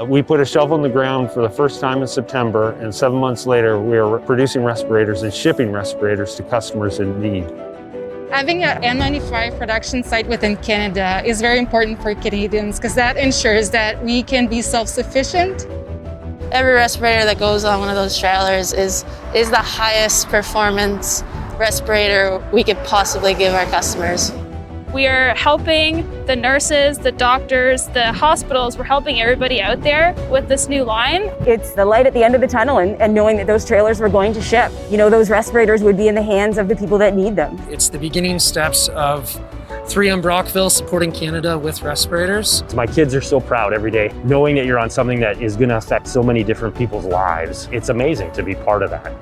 We put a shovel in the ground for the first time in September, and 7 months later, we are producing respirators and shipping respirators to customers in need. Having an N95 production site within Canada is very important for Canadians because that ensures that we can be self-sufficient. Every respirator that goes on one of those trailers is the highest performance respirator we could possibly give our customers. We are helping the nurses, the doctors, the hospitals. We're helping everybody out there with this new line. It's the light at the end of the tunnel and knowing that those trailers were going to ship. You know, those respirators would be in the hands of the people that need them. It's the beginning steps of 3M Brockville supporting Canada with respirators. My kids are so proud every day, knowing that you're on something that is going to affect so many different people's lives. It's amazing to be part of that.